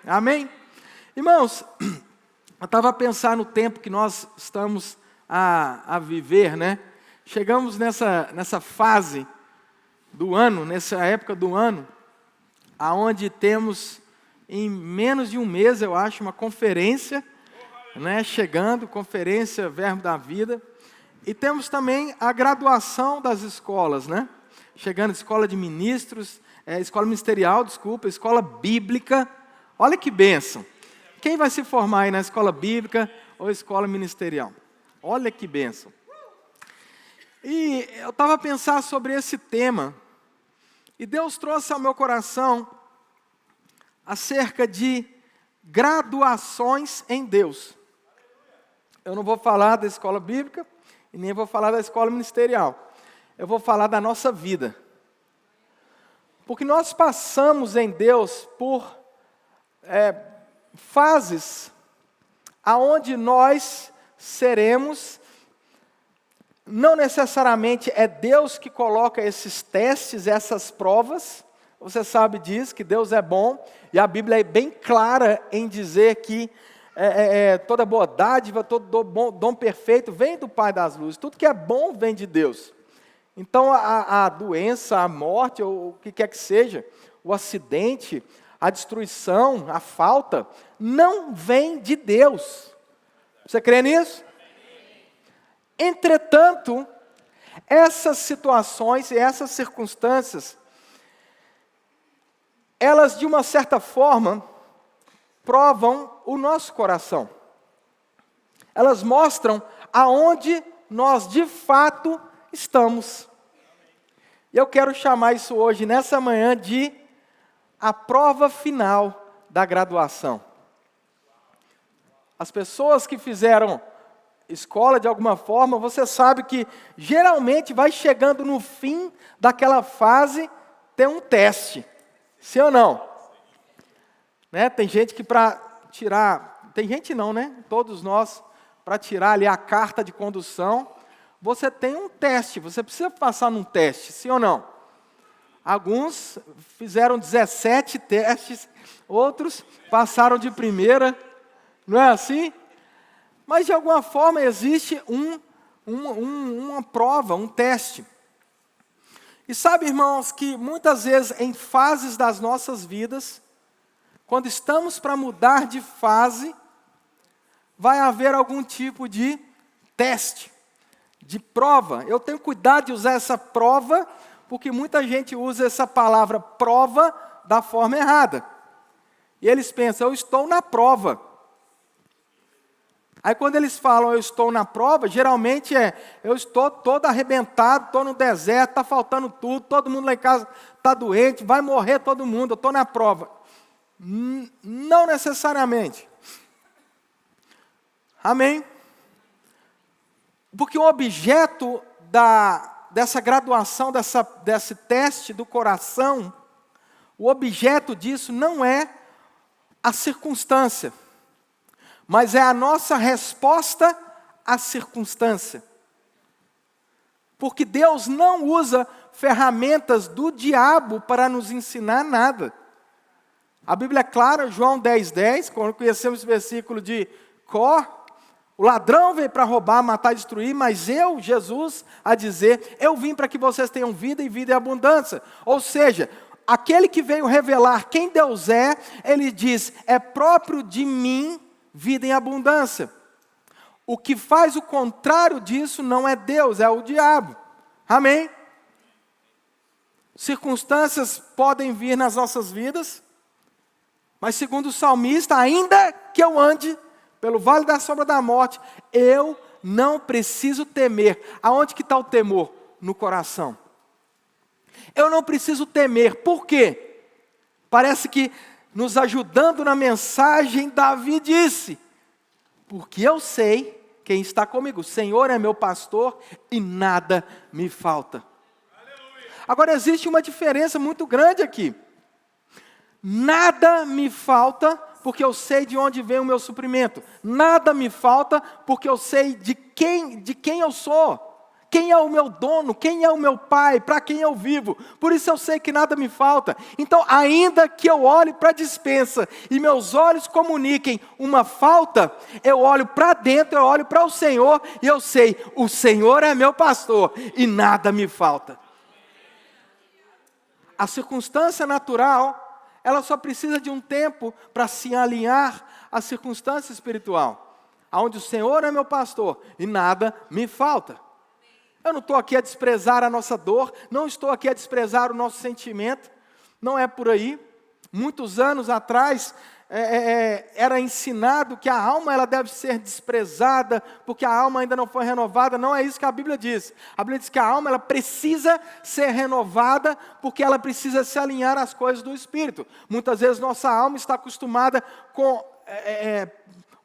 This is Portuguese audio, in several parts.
Amém? Irmãos, eu estava a pensar no tempo que nós estamos a viver, né? Chegamos nessa fase do ano, nessa época do ano, aonde temos em menos de um mês, eu acho, uma conferência, né? Chegando, conferência Verbo da Vida. E temos também a graduação das escolas, né? Chegando escola de ministros, escola ministerial, desculpa, escola bíblica. Olha que bênção. Quem vai se formar aí na escola bíblica ou escola ministerial? Olha que bênção. E eu estava a pensar sobre esse tema, e Deus trouxe ao meu coração acerca de graduações em Deus. Eu não vou falar da escola bíblica e nem vou falar da escola ministerial. Eu vou falar da nossa vida. Porque nós passamos em Deus por fases aonde nós seremos, não necessariamente é Deus que coloca esses testes, essas provas. Você sabe disso, que Deus é bom, e a Bíblia é bem clara em dizer que toda boa dádiva, todo dom perfeito vem do Pai das luzes. Tudo que é bom vem de Deus. Então a doença, a morte, ou o que quer que seja, o acidente, a destruição, a falta, não vem de Deus. Você crê nisso? Entretanto, essas situações e essas circunstâncias, elas de uma certa forma provam o nosso coração. Elas mostram aonde nós de fato estamos. E eu quero chamar isso hoje, nessa manhã, de a prova final da graduação. As pessoas que fizeram escola de alguma forma, você sabe que geralmente vai chegando no fim daquela fase, tem um teste. Sim ou não? Né? Tem gente que para tirar, tem gente não, né? Todos nós, para tirar ali a carta de condução, você tem um teste, você precisa passar num teste, sim ou não? Alguns fizeram 17 testes, outros passaram de primeira, não é assim? Mas de alguma forma existe uma prova, um teste. E sabe, irmãos, que muitas vezes em fases das nossas vidas, quando estamos para mudar de fase, vai haver algum tipo de teste, de prova. Eu tenho cuidado de usar essa prova, porque muita gente usa essa palavra prova da forma errada. E eles pensam, eu estou na prova. Aí quando eles falam, eu estou na prova, geralmente eu estou todo arrebentado, estou no deserto, está faltando tudo, todo mundo lá em casa está doente, vai morrer todo mundo, eu estou na prova. Não necessariamente. Amém? Porque o objeto dessa graduação, desse teste do coração, o objeto disso não é a circunstância, mas é a nossa resposta à circunstância. Porque Deus não usa ferramentas do diabo para nos ensinar nada. A Bíblia é clara, João 10:10, quando conhecemos esse versículo de cor, o ladrão veio para roubar, matar e destruir, mas eu, Jesus, a dizer, eu vim para que vocês tenham vida e vida em abundância. Ou seja, aquele que veio revelar quem Deus é, ele diz, é próprio de mim vida em abundância. O que faz o contrário disso não é Deus, é o diabo. Amém? Circunstâncias podem vir nas nossas vidas, mas segundo o salmista, ainda que eu ande pelo vale da sombra da morte, eu não preciso temer. Aonde que está o temor? No coração. Eu não preciso temer. Por quê? Parece que nos ajudando na mensagem, Davi disse, porque eu sei quem está comigo, o Senhor é meu pastor e nada me falta. Aleluia. Agora existe uma diferença muito grande aqui. Nada me falta porque eu sei de onde vem o meu suprimento. Nada me falta porque eu sei de quem eu sou. quem é o meu dono, quem é o meu pai, para quem eu vivo. Por isso eu sei que nada me falta. Então, ainda que eu olhe para a despensa e meus olhos comuniquem uma falta, eu olho para dentro, eu olho para o Senhor e eu sei, o Senhor é meu pastor e nada me falta. A circunstância natural, ela só precisa de um tempo para se alinhar à circunstância espiritual, onde o Senhor é meu pastor e nada me falta. Eu não estou aqui a desprezar a nossa dor, não estou aqui a desprezar o nosso sentimento, não é por aí. Muitos anos atrás, era ensinado que a alma ela deve ser desprezada, porque a alma ainda não foi renovada. Não é isso que a Bíblia diz. A Bíblia diz que a alma ela precisa ser renovada, porque ela precisa se alinhar às coisas do Espírito. Muitas vezes nossa alma está acostumada com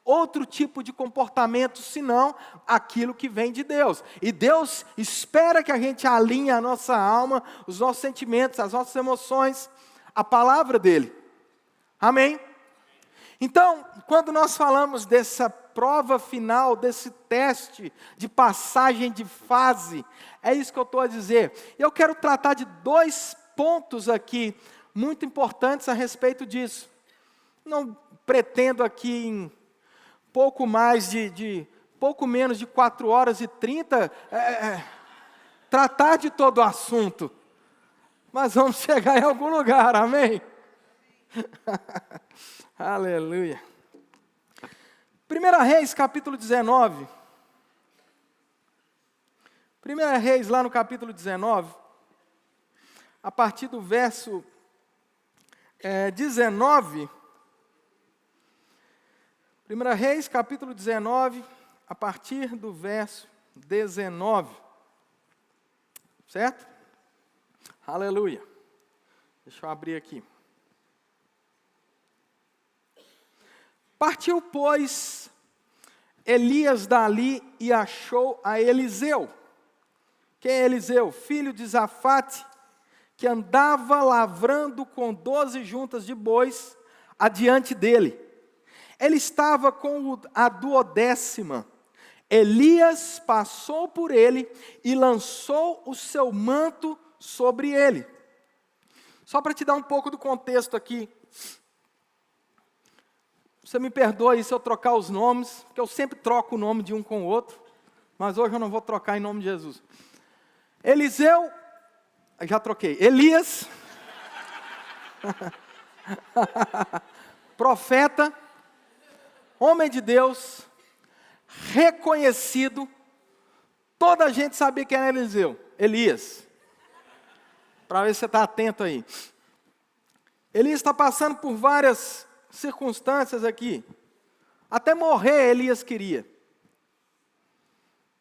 outro tipo de comportamento, senão aquilo que vem de Deus. E Deus espera que a gente alinhe a nossa alma, os nossos sentimentos, as nossas emoções, a palavra dEle. Amém? Então, quando nós falamos dessa prova final, desse teste de passagem de fase, é isso que eu estou a dizer. Eu quero tratar de 2 pontos aqui, muito importantes a respeito disso. Não pretendo aqui em pouco menos de 4h30, tratar de todo o assunto. Mas vamos chegar em algum lugar, amém? Aleluia. 1 Reis, capítulo 19. 1 Reis, lá no capítulo 19, a partir do verso 19. 1 Reis, capítulo 19, a partir do verso 19. Certo? Aleluia. Deixa eu abrir aqui. Partiu, pois, Elias dali e achou a Eliseu. Quem é Eliseu? Filho de Zafate, que andava lavrando com 12 juntas de bois adiante dele. Ele estava com a 12ª. Elias passou por ele e lançou o seu manto sobre ele. Só para te dar um pouco do contexto aqui. Você me perdoe se eu trocar os nomes, porque eu sempre troco o nome de um com o outro, mas hoje eu não vou trocar em nome de Jesus. Eliseu, já troquei. Elias, profeta, homem de Deus, reconhecido, toda a gente sabia quem era Eliseu, Elias. Para ver se você está atento aí. Elias está passando por várias circunstâncias aqui. Até morrer Elias queria.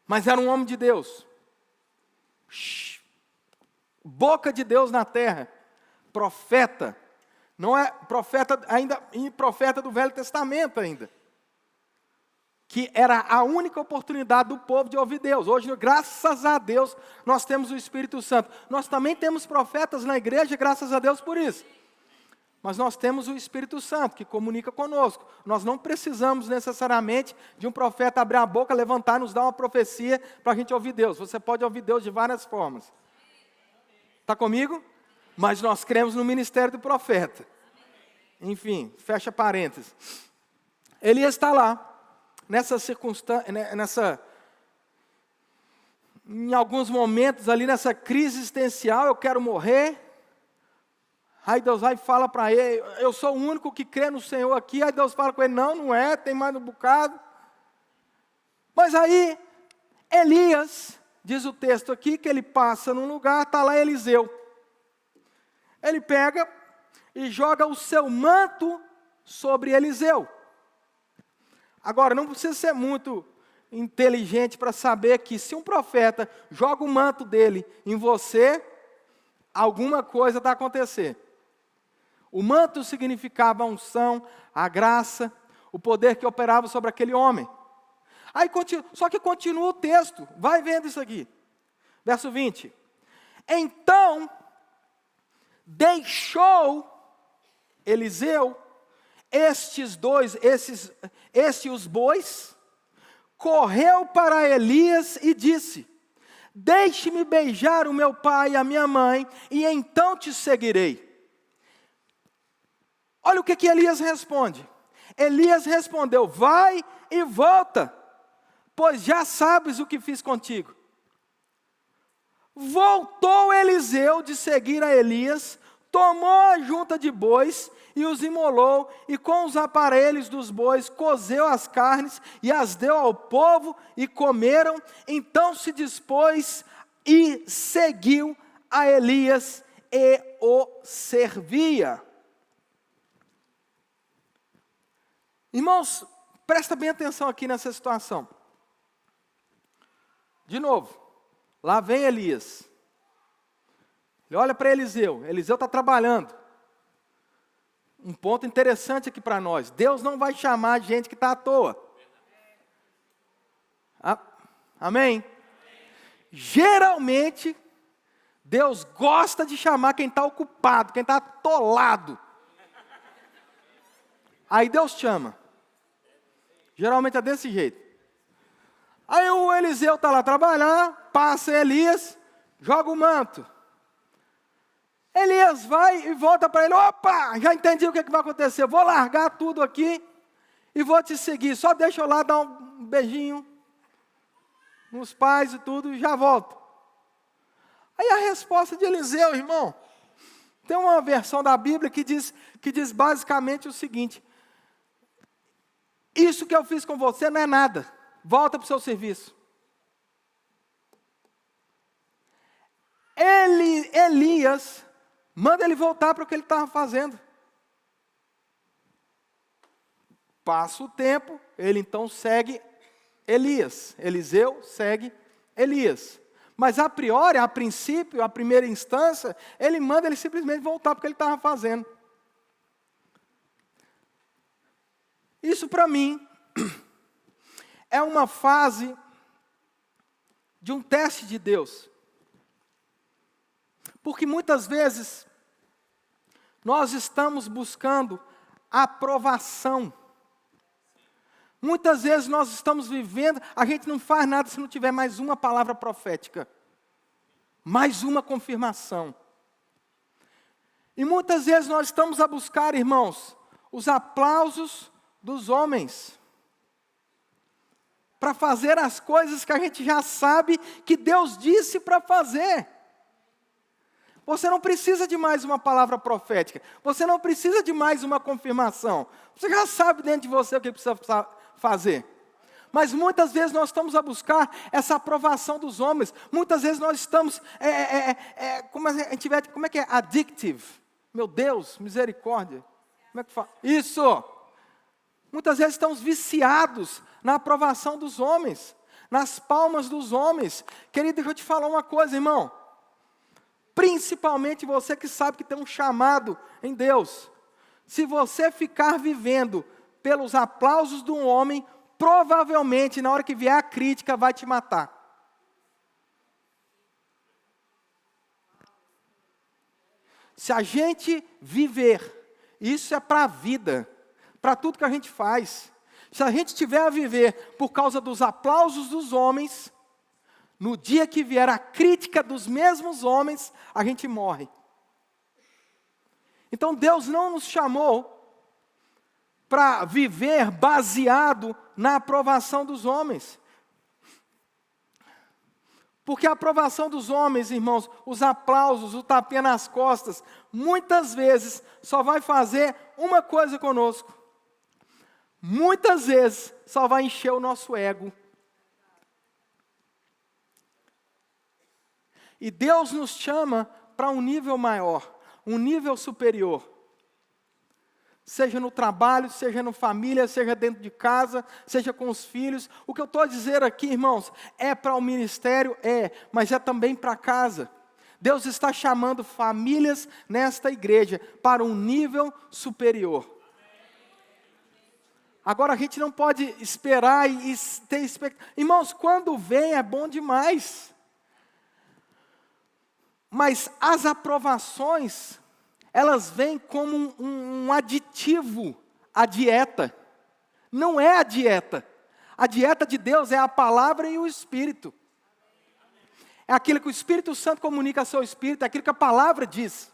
Mas era um homem de Deus. Boca de Deus na terra. Profeta. Não é profeta ainda, e profeta do Velho Testamento ainda. Que era a única oportunidade do povo de ouvir Deus. Hoje, graças a Deus, nós temos o Espírito Santo. Nós também temos profetas na igreja, graças a Deus por isso. Mas nós temos o Espírito Santo, que comunica conosco. Nós não precisamos necessariamente de um profeta abrir a boca, levantar, nos dar uma profecia para a gente ouvir Deus. Você pode ouvir Deus de várias formas. Está comigo? Mas nós cremos no ministério do profeta. Enfim, fecha parênteses. Elias está lá. Nessa circunstância, em alguns momentos ali, nessa crise existencial, eu quero morrer. Aí Deus vai e fala para ele, eu sou o único que crê no Senhor aqui. Aí Deus fala com ele, não é, tem mais um bocado. Mas aí, Elias, diz o texto aqui, que ele passa num lugar, está lá Eliseu. Ele pega e joga o seu manto sobre Eliseu. Agora, não precisa ser muito inteligente para saber que se um profeta joga o manto dele em você, alguma coisa está acontecendo. O manto significava a unção, a graça, o poder que operava sobre aquele homem. Aí, só que continua o texto, vai vendo isso aqui. Verso 20. Então, deixou Eliseu este os bois, correu para Elias e disse, Deixe-me beijar o meu pai e a minha mãe, e então te seguirei. Olha o que Elias responde. Elias respondeu: vai e volta, pois já sabes o que fiz contigo. Voltou Eliseu de seguir a Elias, tomou a junta de bois e os imolou, e com os aparelhos dos bois cozeu as carnes e as deu ao povo, e comeram. Então se dispôs e seguiu a Elias e o servia. Irmãos, presta bem atenção aqui nessa situação. De novo, lá vem Elias. Ele olha para Eliseu. Eliseu está trabalhando. Um ponto interessante aqui para nós. Deus não vai chamar gente que está à toa. Amém? Geralmente, Deus gosta de chamar quem está ocupado, quem está atolado. Aí Deus chama. Geralmente é desse jeito. Aí o Eliseu está lá trabalhar, passa Elias, joga o manto. Elias vai e volta para ele: opa, já entendi o que vai acontecer, vou largar tudo aqui e vou te seguir. Só deixa eu lá dar um beijinho nos pais e tudo e já volto. Aí a resposta de Eliseu, irmão, tem uma versão da Bíblia que diz basicamente o seguinte: isso que eu fiz com você não é nada, volta para o seu serviço. Elias manda ele voltar para o que ele estava fazendo. Passa o tempo, ele então segue Elias. Eliseu segue Elias. Mas a priori, a princípio, a primeira instância, ele manda ele simplesmente voltar para o que ele estava fazendo. Isso para mim é uma fase de um teste de Deus. Porque muitas vezes nós estamos buscando aprovação. Muitas vezes nós estamos vivendo, a gente não faz nada se não tiver mais uma palavra profética. Mais uma confirmação. E muitas vezes nós estamos a buscar, irmãos, os aplausos dos homens. Para fazer as coisas que a gente já sabe que Deus disse para fazer. Você não precisa de mais uma palavra profética. Você não precisa de mais uma confirmação. Você já sabe dentro de você o que precisa fazer. Mas muitas vezes nós estamos a buscar essa aprovação dos homens. Muitas vezes nós estamos, como é que é? Addictive. Meu Deus, misericórdia. Como é que fala? Isso. Muitas vezes estamos viciados na aprovação dos homens. Nas palmas dos homens. Querido, deixa eu te falar uma coisa, irmão. Principalmente você que sabe que tem um chamado em Deus. Se você ficar vivendo pelos aplausos de um homem, provavelmente na hora que vier a crítica vai te matar. Se a gente viver, isso é para a vida, para tudo que a gente faz. Se a gente tiver a viver por causa dos aplausos dos homens, no dia que vier a crítica dos mesmos homens, a gente morre. Então Deus não nos chamou para viver baseado na aprovação dos homens. Porque a aprovação dos homens, irmãos, os aplausos, o tapinha nas costas, muitas vezes só vai fazer uma coisa conosco. Muitas vezes só vai encher o nosso ego. E Deus nos chama para um nível maior, um nível superior. Seja no trabalho, seja na família, seja dentro de casa, seja com os filhos. O que eu estou a dizer aqui, irmãos, é para o ministério? Mas é também para casa. Deus está chamando famílias nesta igreja para um nível superior. Agora a gente não pode esperar e ter expectativa. Irmãos, quando vem é bom demais. Mas as aprovações, elas vêm como um aditivo à dieta. Não é a dieta. A dieta de Deus é a palavra e o Espírito. é aquilo que o Espírito Santo comunica ao seu espírito, é aquilo que a palavra diz.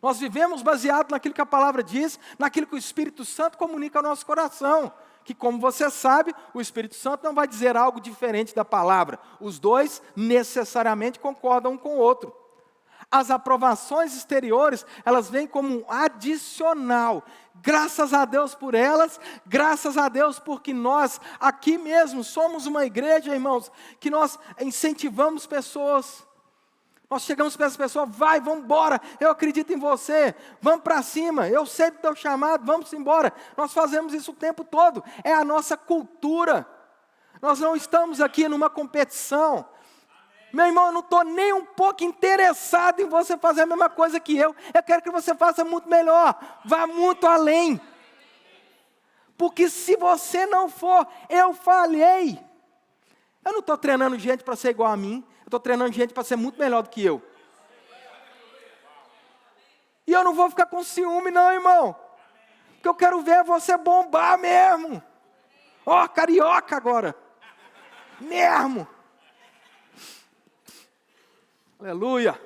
Nós vivemos baseado naquilo que a palavra diz, naquilo que o Espírito Santo comunica ao nosso coração. Que, como você sabe, o Espírito Santo não vai dizer algo diferente da palavra. Os dois necessariamente concordam um com o outro. As aprovações exteriores, elas vêm como um adicional. Graças a Deus por elas, graças a Deus porque nós, aqui mesmo, somos uma igreja, irmãos, que nós incentivamos pessoas. Nós chegamos para essa pessoa, vai, vamos embora, eu acredito em você, vamos para cima, eu sei do teu chamado, vamos embora. Nós fazemos isso o tempo todo, é a nossa cultura. Nós não estamos aqui numa competição. Meu irmão, eu não estou nem um pouco interessado em você fazer a mesma coisa que eu quero que você faça muito melhor, vá muito além. Porque se você não for, eu falhei. Eu não estou treinando gente para ser igual a mim, eu estou treinando gente para ser muito melhor do que eu. E eu não vou ficar com ciúme não, irmão. Porque eu quero ver você bombar mesmo. Ó, carioca agora. Mesmo. Aleluia.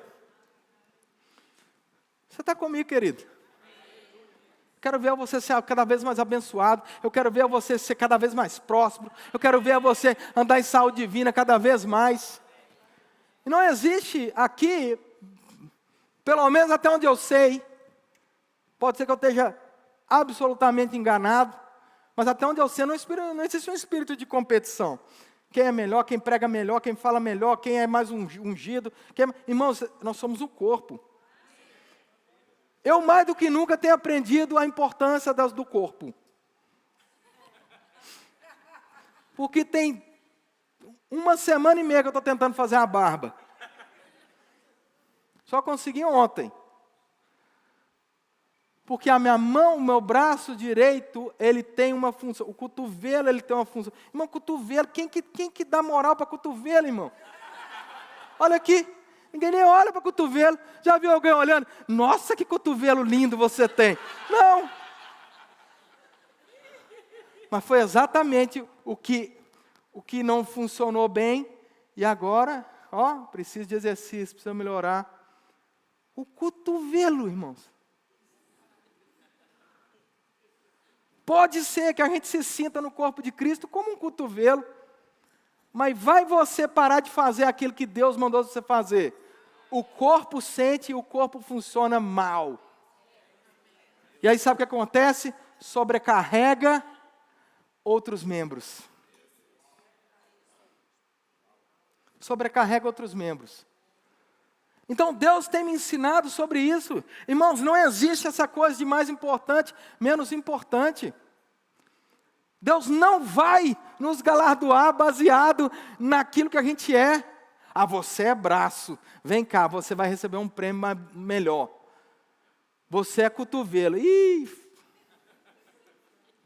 Você está comigo, querido? Quero ver você ser cada vez mais abençoado. Eu quero ver você ser cada vez mais próspero. Eu quero ver você andar em saúde divina cada vez mais. E não existe aqui, pelo menos até onde eu sei, pode ser que eu esteja absolutamente enganado, mas até onde eu sei não existe um espírito de competição. Quem é melhor, quem prega melhor, quem fala melhor, quem é mais ungido. Irmãos, nós somos o corpo. Eu mais do que nunca tenho aprendido a importância do corpo. Porque tem 1 semana e meia que eu estou tentando fazer a barba. Só consegui ontem. Porque a minha mão, o meu braço direito, ele tem uma função. O cotovelo, ele tem uma função. Irmão, cotovelo, quem que dá moral para cotovelo, irmão? Olha aqui, ninguém nem olha para cotovelo. Já viu alguém olhando? Nossa, que cotovelo lindo você tem. Não. Mas foi exatamente o que não funcionou bem. E agora, preciso de exercício, precisa melhorar. O cotovelo, irmãos. Pode ser que a gente se sinta no corpo de Cristo como um cotovelo, mas vai você parar de fazer aquilo que Deus mandou você fazer. O corpo sente e o corpo funciona mal. E aí sabe o que acontece? Sobrecarrega outros membros. Sobrecarrega outros membros. Então Deus tem me ensinado sobre isso. Irmãos, não existe essa coisa de mais importante, menos importante. Deus não vai nos galardoar baseado naquilo que a gente é. Ah, você é braço, vem cá, você vai receber um prêmio melhor. Você é cotovelo,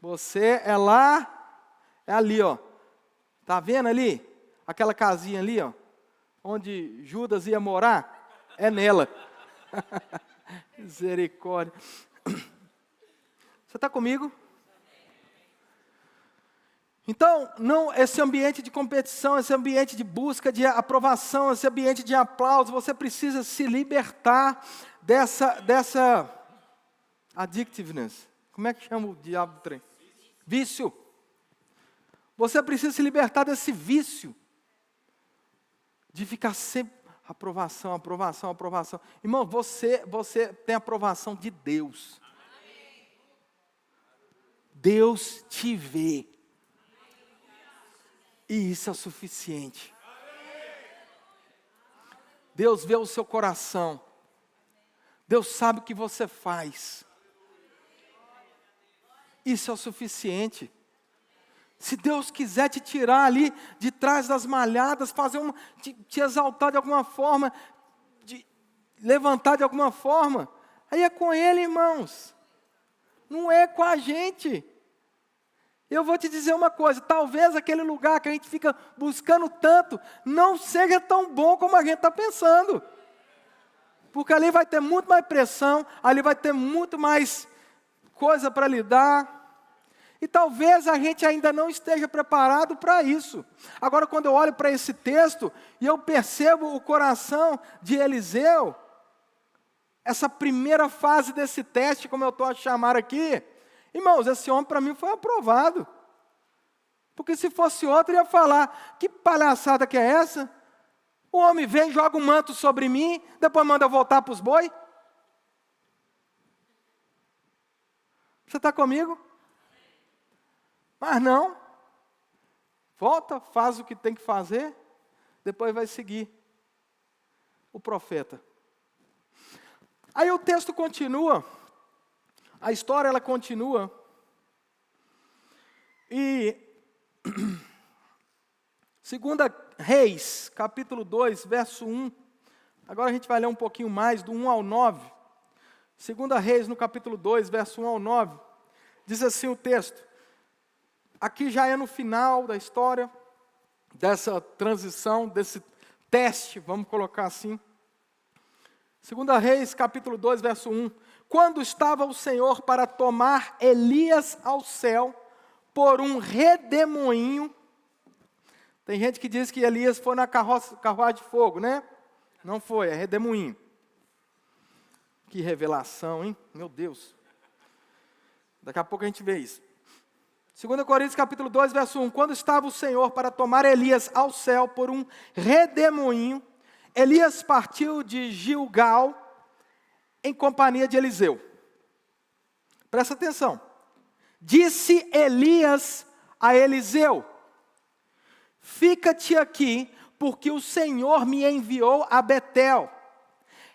você é lá, é ali, ó. Tá vendo ali? Aquela casinha ali, ó, onde Judas ia morar? É nela. Misericórdia. Você está comigo? Então, esse ambiente de competição, esse ambiente de busca de aprovação, esse ambiente de aplauso, você precisa se libertar dessa addictiveness. Como é que chama o diabo do trem? Vício. Você precisa se libertar desse vício de ficar sempre aprovação. Irmão, você tem aprovação de Deus. Deus te vê. E isso é o suficiente. Deus vê o seu coração. Deus sabe o que você faz. Isso é o suficiente. Se Deus quiser te tirar ali de trás das malhadas, te exaltar de alguma forma, te levantar de alguma forma, aí é com Ele, irmãos. Não é com a gente. Eu vou te dizer uma coisa, talvez aquele lugar que a gente fica buscando tanto, não seja tão bom como a gente está pensando. Porque ali vai ter muito mais pressão, ali vai ter muito mais coisa para lidar. E talvez a gente ainda não esteja preparado para isso. Agora, quando eu olho para esse texto e eu percebo o coração de Eliseu, essa primeira fase desse teste, como eu estou a chamar aqui, irmãos, esse homem para mim foi aprovado. Porque se fosse outro, ia falar, que palhaçada que é essa? O homem vem, joga um manto sobre mim, depois manda eu voltar para os boi. Você está comigo? Mas não. Volta, faz o que tem que fazer, depois vai seguir o profeta. Aí o texto continua, a história ela continua, e 2 Reis, capítulo 2, verso 1, agora a gente vai ler um pouquinho mais, do 1 ao 9, 2 Reis, no capítulo 2, verso 1 ao 9, diz assim o texto, aqui já é no final da história, dessa transição, desse teste, vamos colocar assim, 2 Reis, capítulo 2, verso 1, quando estava o Senhor para tomar Elias ao céu, por um redemoinho. Tem gente que diz que Elias foi na carruagem de fogo, né? Não foi, é redemoinho. Que revelação, hein? Meu Deus. Daqui a pouco a gente vê isso. 2 Coríntios capítulo 2, verso 1. Quando estava o Senhor para tomar Elias ao céu por um redemoinho, Elias partiu de Gilgal em companhia de Eliseu. Presta atenção. Disse Elias a Eliseu, fica-te aqui, porque o Senhor me enviou a Betel.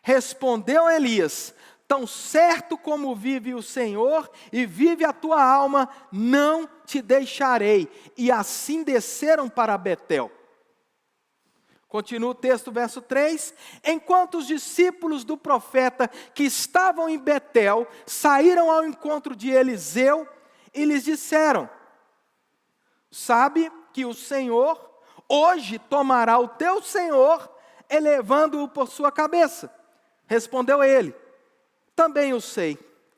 Respondeu Elias, tão certo como vive o Senhor e vive a tua alma, não te deixarei. E assim desceram para Betel. Continua o texto, verso 3. Enquanto os discípulos do profeta que estavam em Betel saíram ao encontro de Eliseu e lhes disseram, sabe que o Senhor hoje tomará o teu Senhor, elevando-o por sua cabeça. Respondeu ele, também o sei,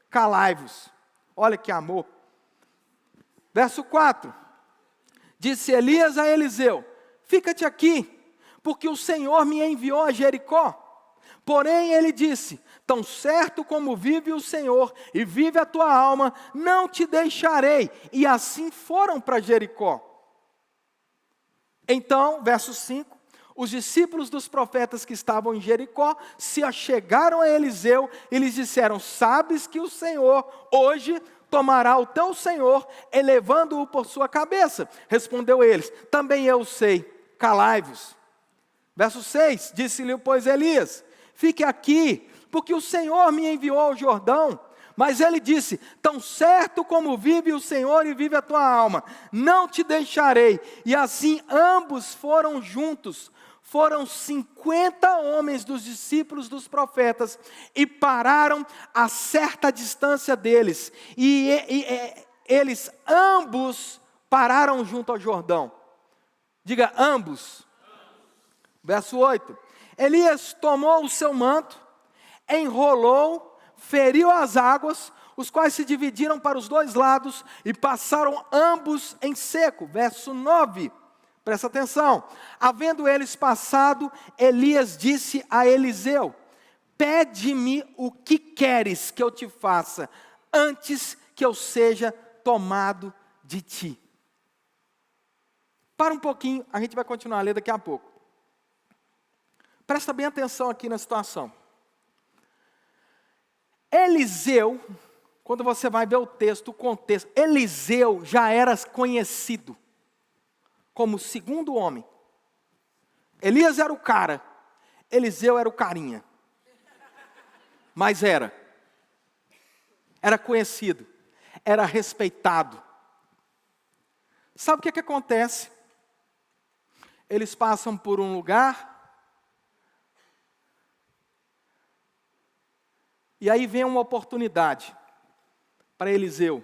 calai-vos. Olha que amor. Verso 4. Disse Elias a Eliseu, fica-te aqui, porque o Senhor me enviou a Jericó. Porém ele disse, tão certo como vive o Senhor e vive a tua alma, não te deixarei. E assim foram para Jericó. Então, verso 5, os discípulos dos profetas que estavam em Jericó se achegaram a Eliseu e lhes disseram, sabes que o Senhor hoje tomará o teu Senhor, elevando-o por sua cabeça. Respondeu eles, também eu sei, calai-vos. Verso 6, disse-lhe pois Elias, fique aqui, porque o Senhor me enviou ao Jordão. Mas ele disse, tão certo como vive o Senhor e vive a tua alma, não te deixarei. E assim ambos foram juntos. Foram 50 homens dos discípulos dos profetas e pararam a certa distância deles. E eles ambos pararam junto ao Jordão. Diga, ambos. Verso 8. Elias tomou o seu manto, enrolou, feriu as águas, os quais se dividiram para os dois lados e passaram ambos em seco. Verso 9. Presta atenção. Havendo eles passado, Elias disse a Eliseu, pede-me o que queres que eu te faça, antes que eu seja tomado de ti. Para um pouquinho, a gente vai continuar a ler daqui a pouco. Presta bem atenção aqui na situação. Eliseu, quando você vai ver o texto, o contexto, Eliseu já era conhecido como o segundo homem. Elias era o cara, Eliseu era o carinha. Mas era conhecido, era respeitado. Sabe o que acontece? Eles passam por um lugar, e aí vem uma oportunidade para Eliseu.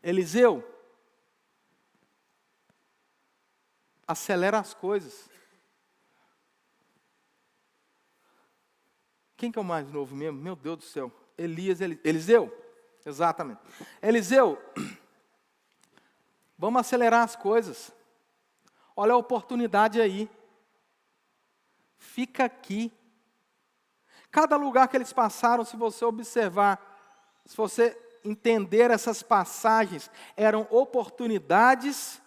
Eliseu, acelera as coisas. Quem que é o mais novo mesmo? Meu Deus do céu. Eliseu, exatamente. Eliseu, Vamos acelerar as coisas. Olha a oportunidade aí. Fica aqui. Cada lugar que eles passaram, se você observar, se você entender essas passagens, eram oportunidades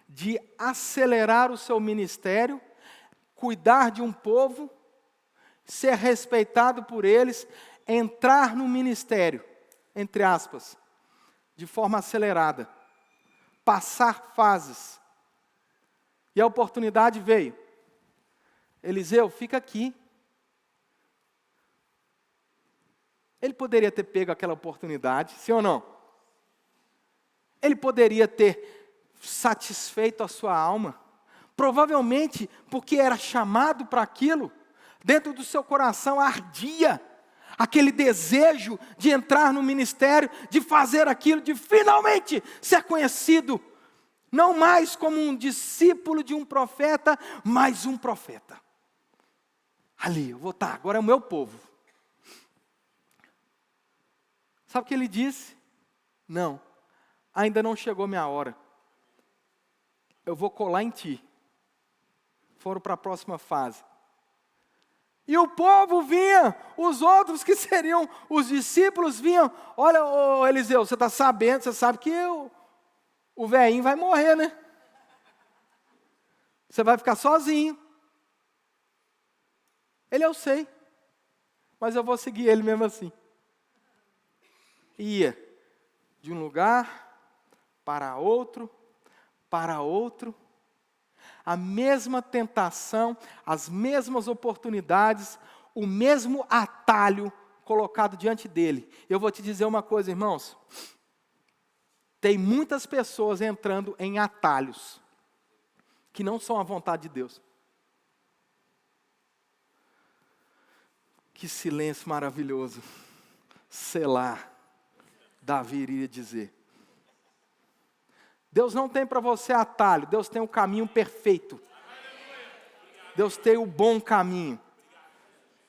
de acelerar o seu ministério, cuidar de um povo, ser respeitado por eles, entrar no ministério, entre aspas, de forma acelerada, passar fases. E a oportunidade veio. Eliseu, fica aqui. Ele poderia ter pego aquela oportunidade, sim ou não? Ele poderia ter satisfeito a sua alma. Provavelmente, porque era chamado para aquilo, dentro do seu coração ardia aquele desejo de entrar no ministério, de fazer aquilo, de finalmente ser conhecido, não mais como um discípulo de um profeta, mas um profeta. Ali, eu vou estar, agora é o meu povo. Sabe o que ele disse? Não, ainda não chegou minha hora. Eu vou colar em ti. Foram para a próxima fase. E o povo vinha, os outros que seriam os discípulos vinham. Olha, Eliseu, você está sabendo, você sabe que o velhinho vai morrer, né? Você vai ficar sozinho. Eu sei, mas eu vou seguir ele mesmo assim. Ia de um lugar para outro, a mesma tentação, as mesmas oportunidades, o mesmo atalho colocado diante dele. Eu vou te dizer uma coisa, irmãos. Tem muitas pessoas entrando em atalhos que não são a vontade de Deus. Que silêncio maravilhoso. Selá, Davi iria dizer. Deus não tem para você atalho, Deus tem o caminho perfeito. Deus tem o bom caminho.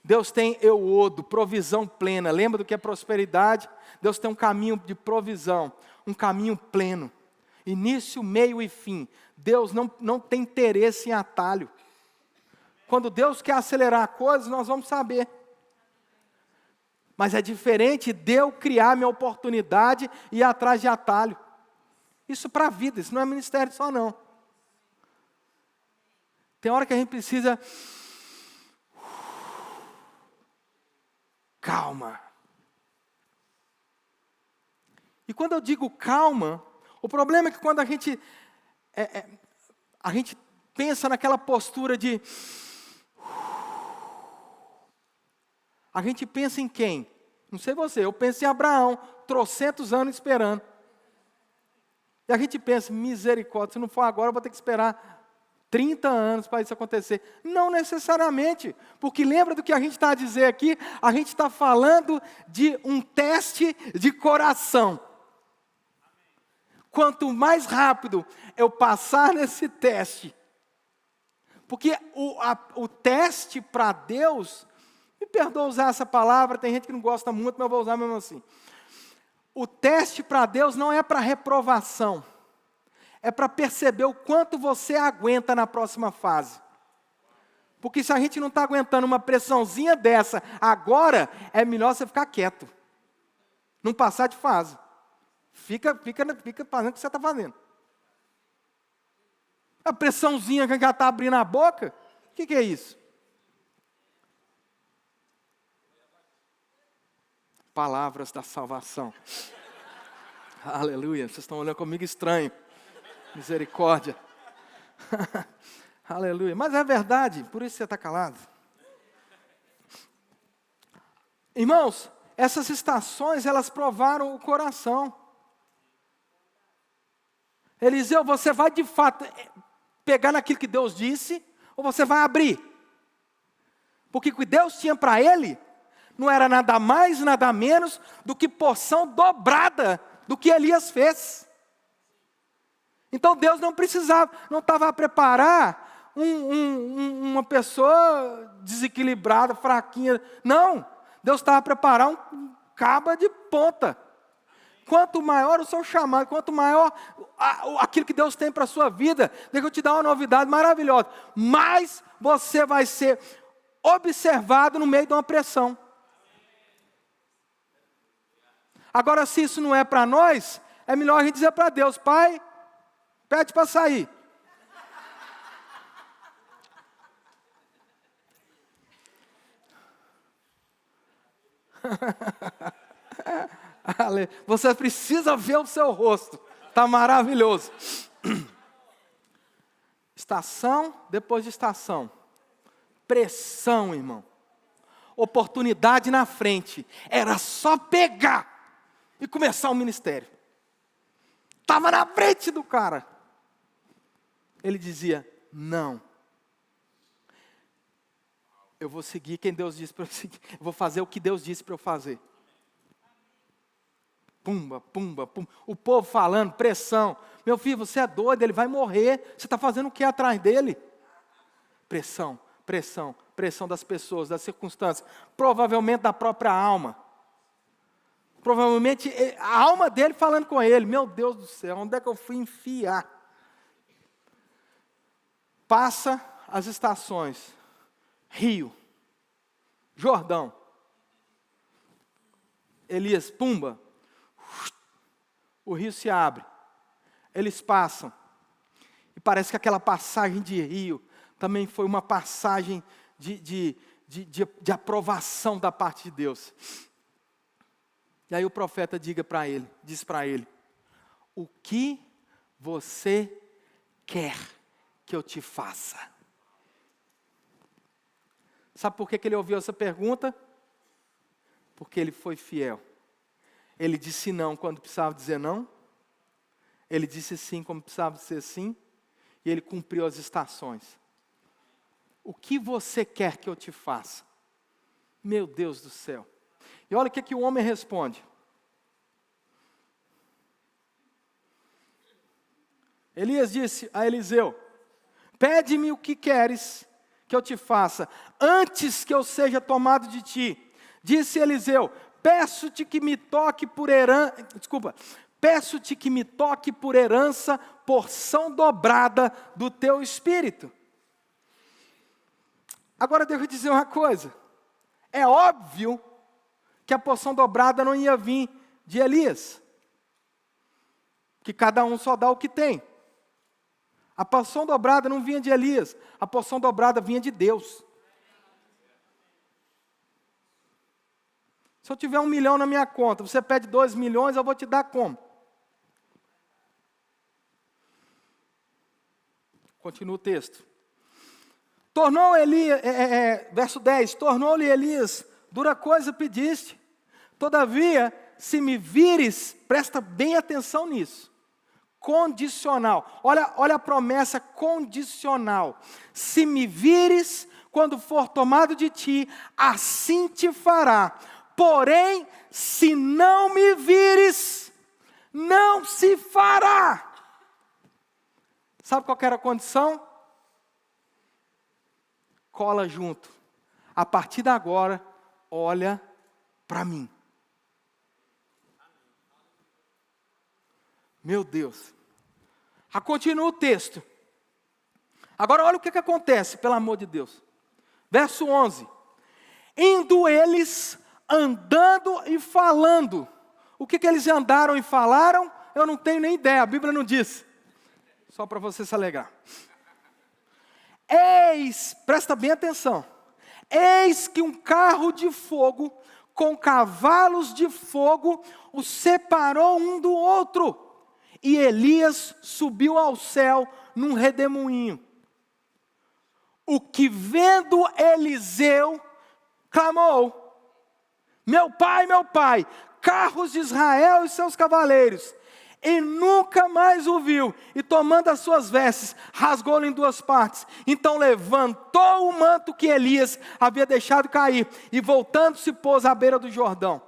Deus tem euodo, provisão plena. Lembra do que é prosperidade? Deus tem um caminho de provisão, um caminho pleno. Início, meio e fim. Deus não tem interesse em atalho. Quando Deus quer acelerar coisas, nós vamos saber. Mas é diferente de eu criar minha oportunidade e ir atrás de atalho. Isso para a vida, isso não é ministério só não. Tem hora que a gente precisa... Calma. E quando eu digo calma, o problema é que quando a gente pensa naquela postura de... A gente pensa em quem? Não sei você, eu penso em Abraão, trocentos anos esperando. E a gente pensa, misericórdia, se não for agora eu vou ter que esperar 30 anos para isso acontecer. Não necessariamente, porque lembra do que a gente está a dizer aqui? A gente está falando de um teste de coração. Quanto mais rápido eu passar nesse teste, porque o teste para Deus, me perdoa usar essa palavra, tem gente que não gosta muito, mas eu vou usar mesmo assim. O teste para Deus não é para reprovação, é para perceber o quanto você aguenta na próxima fase. Porque se a gente não está aguentando uma pressãozinha dessa, agora é melhor você ficar quieto, não passar de fase. Fica fazendo o que você está fazendo. A pressãozinha que já está abrindo a boca, o que é isso? Palavras da salvação. Aleluia. Vocês estão olhando comigo estranho. Misericórdia. Aleluia. Mas é verdade, por isso você está calado. Irmãos, essas estações, elas provaram o coração. Eliseu, você vai de fato pegar naquilo que Deus disse, ou você vai abrir? Porque o que Deus tinha para ele não era nada mais, nada menos do que porção dobrada do que Elias fez. Então Deus não precisava, não estava a preparar uma pessoa desequilibrada, fraquinha. Não, Deus estava a preparar um caba de ponta, Quanto maior o seu chamado, quanto maior aquilo que Deus tem para a sua vida, deixa eu te dar uma novidade maravilhosa, mais você vai ser observado no meio de uma pressão. Agora, se isso não é para nós, é melhor a gente dizer para Deus: Pai, pede para sair. Você precisa ver o seu rosto, está maravilhoso. Estação depois de estação, pressão, irmão, oportunidade na frente, era só pegar e começar o ministério. Estava na frente do cara. Ele dizia: não, eu vou seguir quem Deus disse para eu seguir, eu vou fazer o que Deus disse para eu fazer. Pumba, pumba, pumba. O povo falando, pressão. Meu filho, você é doido, ele vai morrer. Você está fazendo o que atrás dele? Pressão, pressão, pressão das pessoas, das circunstâncias. Provavelmente da própria alma. Provavelmente a alma dele falando com ele: meu Deus do céu, onde é que eu fui enfiar? Passa as estações. Rio, Jordão. Elias, pumba. O rio se abre, eles passam, e parece que aquela passagem de rio também foi uma passagem de aprovação da parte de Deus. E aí o profeta diz para ele: o que você quer que eu te faça? Sabe por que ele ouviu essa pergunta? Porque ele foi fiel. Ele disse não quando precisava dizer não. Ele disse sim quando precisava dizer sim. E ele cumpriu as estações. O que você quer que eu te faça? Meu Deus do céu. E olha o que o homem responde. Elias disse a Eliseu: pede-me o que queres que eu te faça, antes que eu seja tomado de ti. Disse Eliseu: peço-te que me toque por herança, porção dobrada do teu espírito. Agora deixa eu dizer uma coisa. É óbvio que a porção dobrada não ia vir de Elias. Que cada um só dá o que tem. A porção dobrada não vinha de Elias. A porção dobrada vinha de Deus. Se eu tiver 1 milhão na minha conta, você pede 2 milhões, eu vou te dar como? Continua o texto. Tornou Elias, verso 10, tornou-lhe Elias: dura coisa pediste, todavia, se me vires, presta bem atenção nisso, condicional, olha a promessa condicional: se me vires, quando for tomado de ti, assim te fará. Porém, se não me vires, não se fará. Sabe qual era a condição? Cola junto. A partir de agora, olha para mim. Meu Deus. Continua o texto. Agora olha o que acontece, pelo amor de Deus. Verso 11. Indo eles andando e falando. O que eles andaram e falaram? Eu não tenho nem ideia, a Bíblia não diz. Só para você se alegrar. Eis, presta bem atenção. Eis que um carro de fogo, com cavalos de fogo, os separou um do outro. E Elias subiu ao céu num redemoinho. O que vendo Eliseu, clamou: meu pai, carros de Israel e seus cavaleiros. E nunca mais o viu. E tomando as suas vestes, rasgou-lhe em 2 partes. Então levantou o manto que Elias havia deixado cair. E voltando-se pôs à beira do Jordão.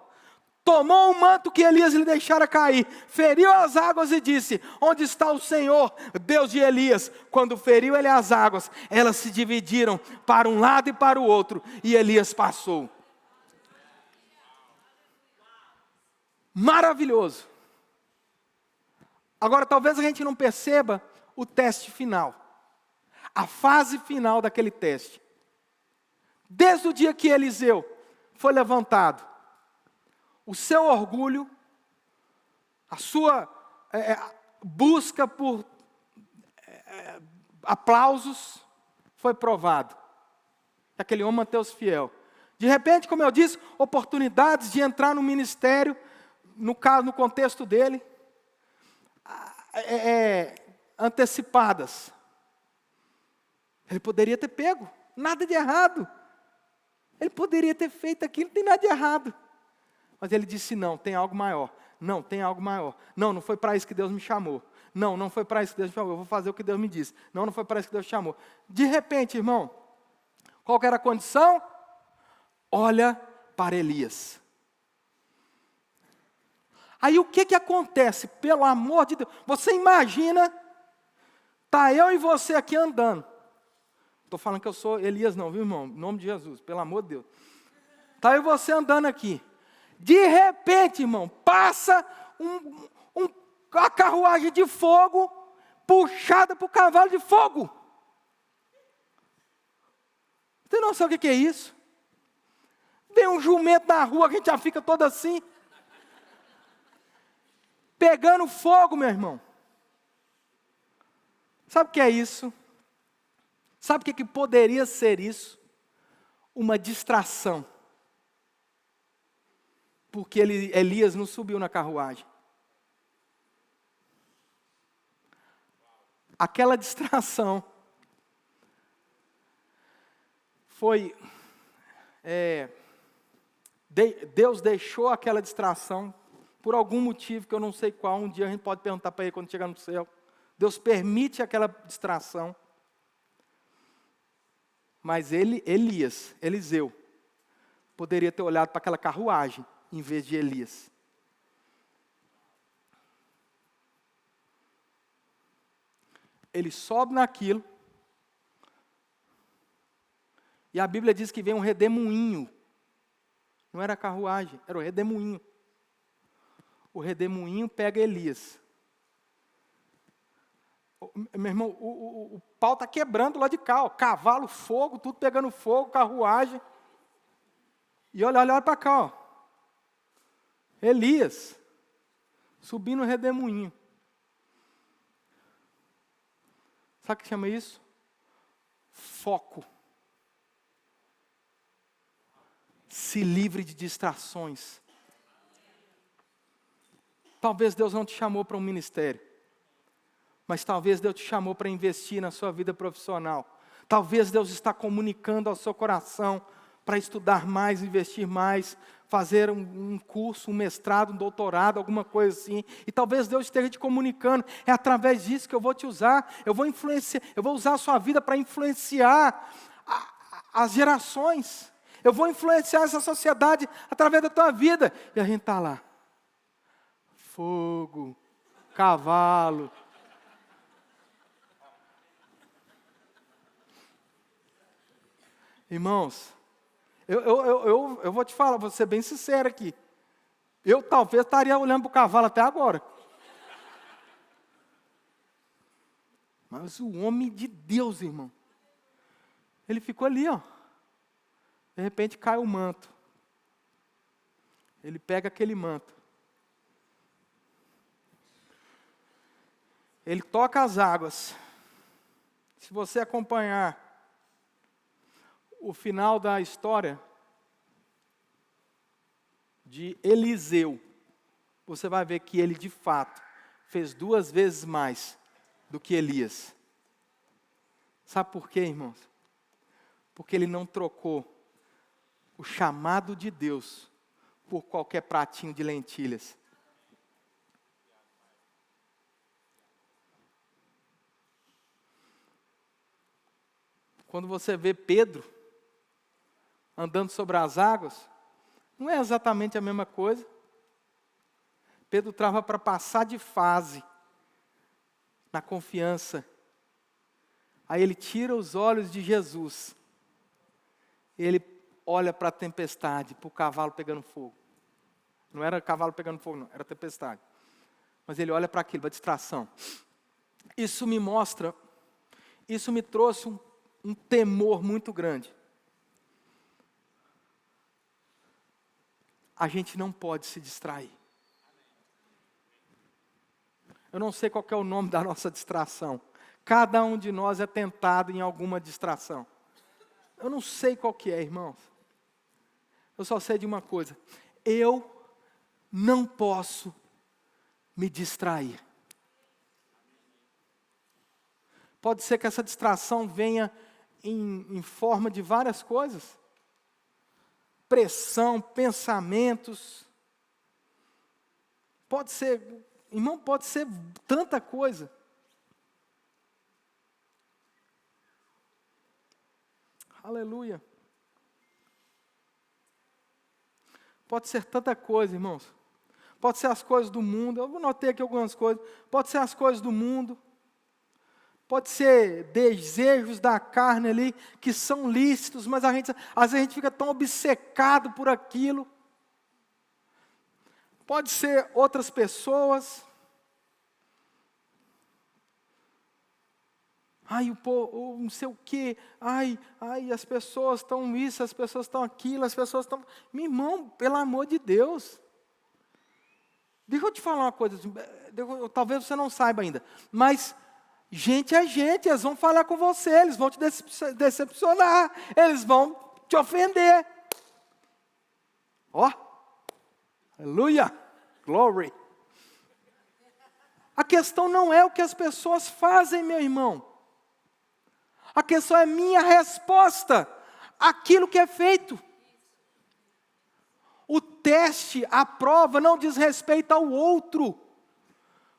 Tomou o manto que Elias lhe deixara cair. Feriu as águas e disse: onde está o Senhor, Deus de Elias? Quando feriu ele as águas, elas se dividiram para um lado e para o outro. E Elias passou. Maravilhoso. Agora, talvez a gente não perceba o teste final. A fase final daquele teste. Desde o dia que Eliseu foi levantado, o seu orgulho, a sua busca por aplausos foi provado. Aquele homem manteve-se fiel. De repente, como eu disse, oportunidades de entrar no ministério, no contexto dele, antecipadas. Ele poderia ter pego, nada de errado. Ele poderia ter feito aquilo, não tem nada de errado. Mas ele disse, não, tem algo maior. Não, tem algo maior. Não, não foi para isso que Deus me chamou. Não, não foi para isso que Deus me chamou. Eu vou fazer o que Deus me disse. Não, não foi para isso que Deus me chamou. De repente, irmão, qual que era a condição? Olha para Elias. Aí o que acontece? Pelo amor de Deus. Você imagina, tá eu e você aqui andando. Estou falando que eu sou Elias não, viu, irmão? Em nome de Jesus, pelo amor de Deus. Tá eu e você andando aqui. De repente, irmão, passa uma carruagem de fogo puxada por cavalo de fogo. Você não sabe o que é isso? Vem um jumento na rua, a gente já fica todo assim. Pegando fogo, meu irmão. Sabe o que é isso? Sabe o que poderia ser isso? Uma distração. Porque Elias não subiu na carruagem. Aquela distração foi... Deus deixou aquela distração por algum motivo que eu não sei qual. Um dia a gente pode perguntar para ele quando chegar no céu. Deus permite aquela distração. Mas Eliseu, poderia ter olhado para aquela carruagem em vez de Elias. Ele sobe naquilo. E a Bíblia diz que vem um redemoinho. Não era a carruagem, era o redemoinho. O redemoinho pega Elias. Meu irmão, o pau está quebrando lá de cá. Ó, cavalo, fogo, tudo pegando fogo, carruagem. E olha para cá. Ó. Elias, subindo o redemoinho. Sabe o que chama isso? Foco. Se livre de distrações. Talvez Deus não te chamou para um ministério. Mas talvez Deus te chamou para investir na sua vida profissional. Talvez Deus está comunicando ao seu coração para estudar mais, investir mais, fazer um curso, um mestrado, um doutorado, alguma coisa assim. E talvez Deus esteja te comunicando. É através disso que eu vou te usar. Eu vou influenciar. Eu vou usar a sua vida para influenciar as gerações. Eu vou influenciar essa sociedade através da tua vida. E a gente está lá. Fogo, cavalo. Irmãos, eu vou te falar, vou ser bem sincero aqui. Eu talvez estaria olhando para o cavalo até agora. Mas o homem de Deus, irmão, ele ficou ali, ó. De repente cai o manto. Ele pega aquele manto. Ele toca as águas. Se você acompanhar o final da história de Eliseu, você vai ver que ele de fato fez 2 vezes mais do que Elias. Sabe por quê, irmãos? Porque ele não trocou o chamado de Deus por qualquer pratinho de lentilhas. Quando você vê Pedro andando sobre as águas, não é exatamente a mesma coisa. Pedro estava para passar de fase na confiança. Aí ele tira os olhos de Jesus. Ele olha para a tempestade, para o cavalo pegando fogo. Não era cavalo pegando fogo, não, era tempestade. mas ele olha para aquilo, para a distração. Isso me mostra, isso me trouxe um temor muito grande. A gente não pode se distrair. Eu não sei qual que é o nome da nossa distração. Cada um de nós é tentado em alguma distração. Eu não sei qual que é, irmãos. Eu só sei de uma coisa. Eu não posso me distrair. Pode ser que essa distração venha em forma de várias coisas. Pressão, pensamentos. Pode ser, irmão, pode ser tanta coisa. Aleluia. Pode ser tanta coisa, irmãos. Pode ser as coisas do mundo. Eu notei aqui algumas coisas. Pode ser as coisas do mundo. Pode ser desejos da carne ali, que são lícitos, mas às vezes a gente fica tão obcecado por aquilo. Pode ser outras pessoas. Ai, o povo, não sei o quê. Ai, as pessoas estão isso, as pessoas estão aquilo, as pessoas estão... Meu irmão, pelo amor de Deus. Deixa eu te falar uma coisa, talvez você não saiba ainda, mas gente é gente, eles vão falar com você, eles vão te decepcionar, eles vão te ofender. Ó, aleluia, glory. A questão não é o que as pessoas fazem, meu irmão. A questão é minha resposta àquilo que é feito. O teste, a prova não diz respeito ao outro.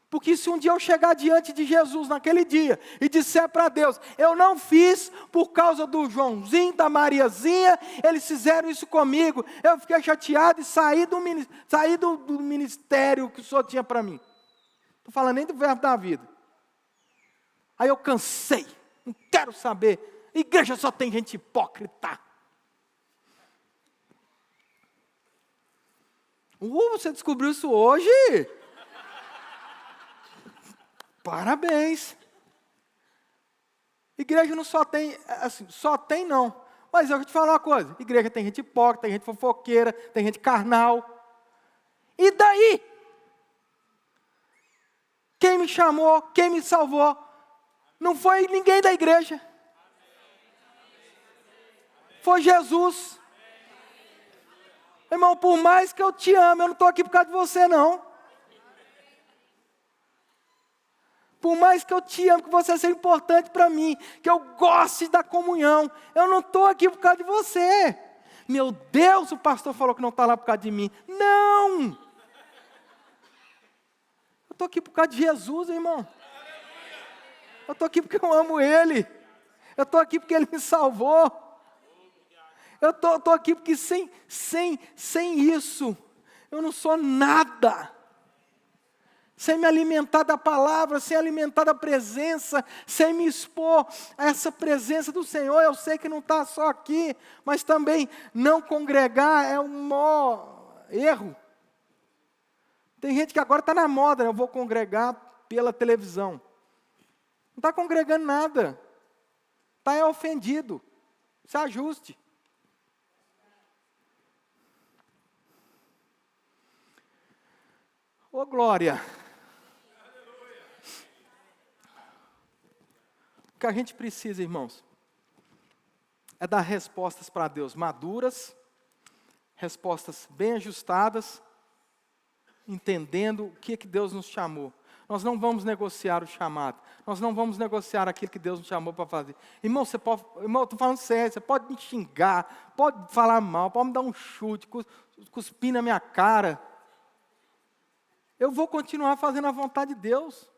Porque se um dia eu chegar diante de Jesus naquele dia e disser para Deus, eu não fiz por causa do Joãozinho, da Mariazinha, eles fizeram isso comigo, eu fiquei chateado e saí do ministério que o Senhor tinha para mim. Não estou falando nem do verbo da vida. Aí eu cansei, não quero saber, igreja só tem gente hipócrita. Você descobriu isso hoje? Parabéns. Igreja não só tem, assim, só tem não. Mas eu vou te falar uma coisa. Igreja tem gente hipócrita, tem gente fofoqueira, tem gente carnal. E daí? Quem me chamou, quem me salvou, não foi ninguém da igreja. Foi Jesus. Irmão, por mais que eu te ame, eu não estou aqui por causa de você não. Por mais que eu te ame, que você seja importante para mim, que eu goste da comunhão, eu não estou aqui por causa de você. Meu Deus, o pastor falou que não está lá por causa de mim. Não! Eu estou aqui por causa de Jesus, irmão. Eu estou aqui porque eu amo Ele. Eu estou aqui porque Ele me salvou. Eu estou aqui porque sem isso, eu não sou nada. Sem me alimentar da palavra, sem alimentar da presença, sem me expor a essa presença do Senhor. Eu sei que não está só aqui, mas também não congregar é um maior erro. Tem gente que agora está na moda, eu vou congregar pela televisão. Não está congregando nada. Está ofendido. Se ajuste. Ô glória. O que a gente precisa, irmãos, é dar respostas para Deus maduras, respostas bem ajustadas, entendendo o que Deus nos chamou. Nós não vamos negociar o chamado. Nós não vamos negociar aquilo que Deus nos chamou para fazer. Irmão, eu estou falando sério, você pode me xingar, pode falar mal, pode me dar um chute, cuspir na minha cara. Eu vou continuar fazendo a vontade de Deus.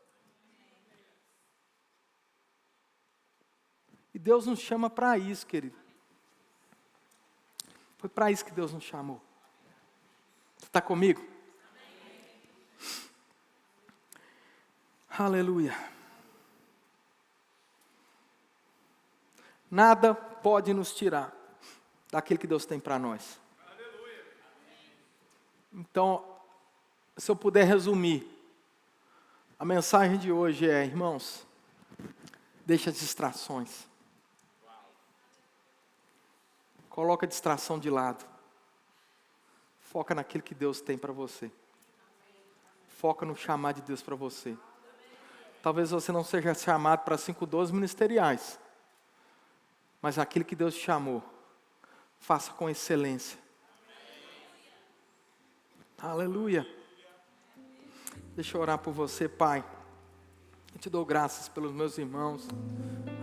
E Deus nos chama para isso, querido. Foi para isso que Deus nos chamou. Você está comigo? Aleluia. Nada pode nos tirar daquilo que Deus tem para nós. Aleluia. Então, se eu puder resumir, A mensagem de hoje é, irmãos, deixa as distrações. Coloca a distração de lado. Foca naquilo que Deus tem para você. Foca no chamado de Deus para você. Talvez você não seja chamado para 5 dons ministeriais, mas aquilo que Deus te chamou, faça com excelência. Aleluia. Deixa eu orar por você, Pai. Eu te dou graças pelos meus irmãos,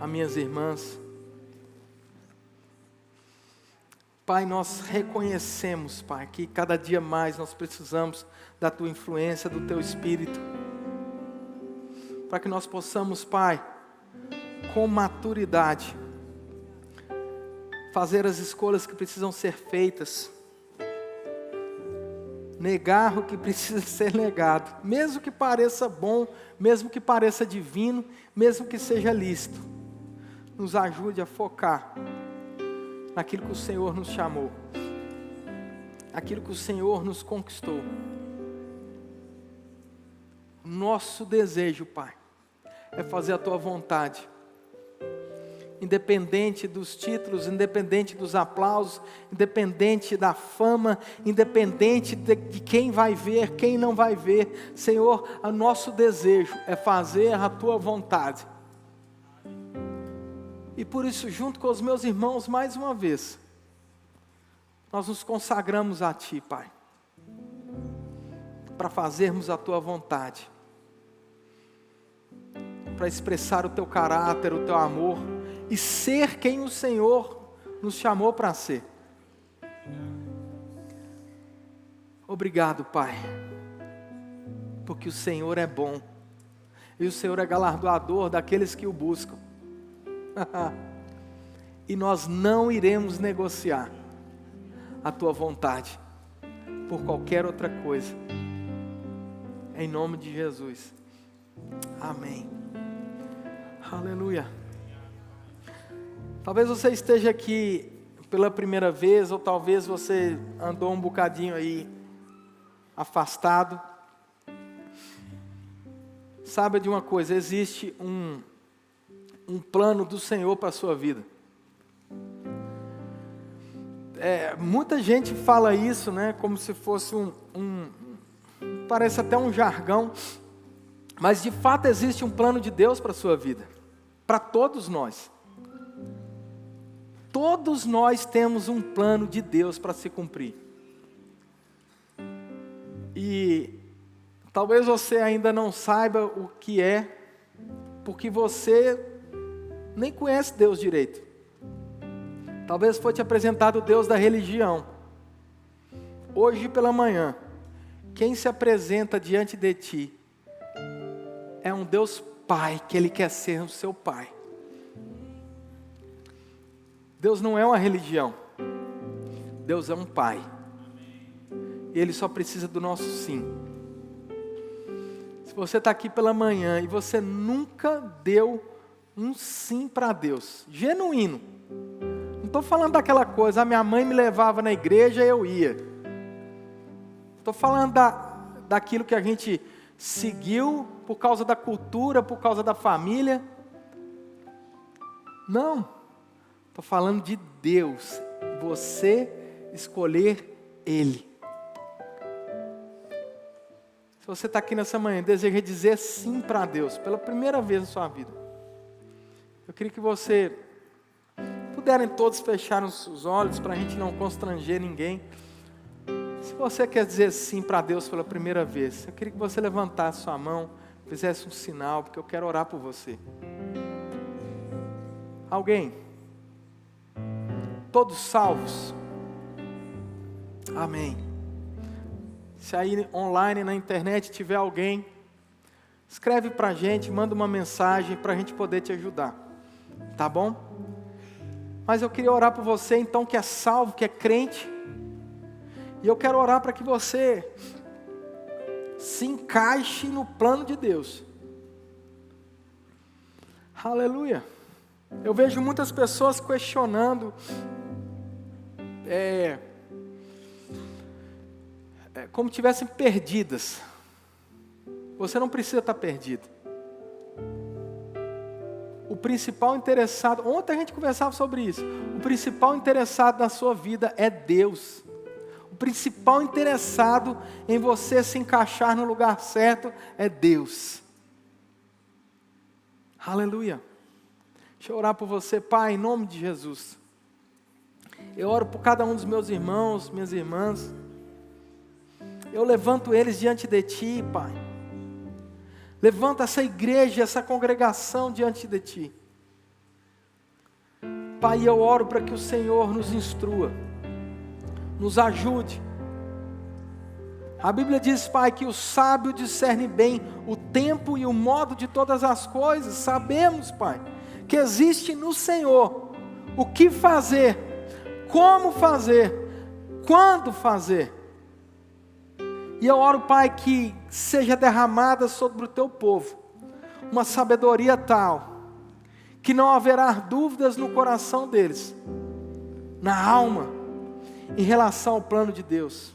as minhas irmãs. Pai, nós reconhecemos, Pai, que cada dia mais nós precisamos da Tua influência, do Teu Espírito. Para que nós possamos, Pai, com maturidade, fazer as escolhas que precisam ser feitas. Negar o que precisa ser negado, mesmo que pareça bom, mesmo que pareça divino, mesmo que seja lícito. Nos ajude a focar naquilo que o Senhor nos chamou, aquilo que o Senhor nos conquistou. Nosso desejo, Pai, é fazer a Tua vontade. Independente dos títulos, independente dos aplausos, independente da fama, independente de quem vai ver, quem não vai ver. Senhor, o nosso desejo é fazer a Tua vontade. E por isso, junto com os meus irmãos, mais uma vez, nós nos consagramos a Ti, Pai, para fazermos a Tua vontade, para expressar o Teu caráter, o Teu amor, e ser quem o Senhor nos chamou para ser. Obrigado, Pai, porque o Senhor é bom, e o Senhor é galardoador daqueles que o buscam. E nós não iremos negociar a Tua vontade por qualquer outra coisa. Em nome de Jesus. Amém. Aleluia. Talvez você esteja aqui pela primeira vez, ou talvez você andou um bocadinho aí afastado. Saiba de uma coisa, existe um plano do Senhor para a sua vida. Muita gente fala isso, né, como se fosse parece até um jargão, mas de fato existe um plano de Deus para a sua vida, para todos nós. Todos nós temos um plano de Deus para se cumprir. E talvez você ainda não saiba o que é, porque você nem conhece Deus direito. Talvez foi te apresentado o Deus da religião. Hoje pela manhã, quem se apresenta diante de ti é um Deus Pai, que Ele quer ser o seu Pai. Deus não é uma religião. Deus é um Pai. E Ele só precisa do nosso sim. Se você está aqui pela manhã e você nunca deu um sim para Deus, genuíno. Não estou falando daquela coisa, a minha mãe me levava na igreja e eu ia. Estou falando daquilo que a gente seguiu por causa da cultura, por causa da família. Não. Estou falando de Deus, você escolher Ele. Se você está aqui nessa manhã e deseja dizer sim para Deus, pela primeira vez na sua vida, eu queria que você puderem todos fechar os olhos, para a gente não constranger ninguém. Se você quer dizer sim para Deus pela primeira vez, eu queria que você levantasse sua mão, fizesse um sinal, porque eu quero orar por você. Alguém? Todos salvos? Amém. Se aí online, na internet, tiver alguém, escreve para a gente, manda uma mensagem para a gente poder te ajudar. Tá bom? Mas eu queria orar por você então, que é salvo, que é crente. E eu quero orar para que você se encaixe no plano de Deus. Aleluia. Eu vejo muitas pessoas questionando como tivessem perdidas. Você não precisa estar perdido. O principal interessado, ontem a gente conversava sobre isso, o principal interessado na sua vida é Deus. O principal interessado em você se encaixar no lugar certo é Deus. Aleluia. Deixa eu orar por você, Pai, em nome de Jesus. Eu oro por cada um dos meus irmãos, minhas irmãs. Eu levanto eles diante de Ti, Pai. Levanta essa igreja, essa congregação diante de Ti. Pai, eu oro para que o Senhor nos instrua, nos ajude. A Bíblia diz, Pai, que o sábio discerne bem o tempo e o modo de todas as coisas. Sabemos, Pai, que existe no Senhor o que fazer, como fazer, quando fazer. E eu oro, Pai, que seja derramada sobre o Teu povo uma sabedoria tal, que não haverá dúvidas no coração deles, na alma, em relação ao plano de Deus.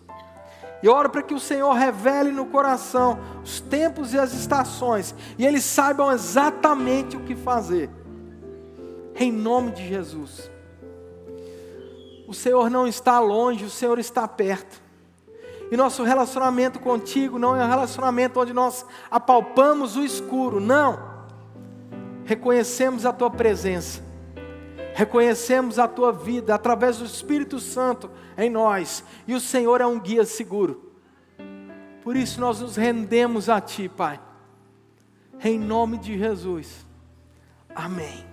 E eu oro para que o Senhor revele no coração os tempos e as estações, e eles saibam exatamente o que fazer, em nome de Jesus. O Senhor não está longe, o Senhor está perto. E nosso relacionamento contigo não é um relacionamento onde nós apalpamos o escuro, não. Reconhecemos a Tua presença, reconhecemos a Tua vida através do Espírito Santo em nós, e o Senhor é um guia seguro. Por isso nós nos rendemos a Ti, Pai, em nome de Jesus, amém.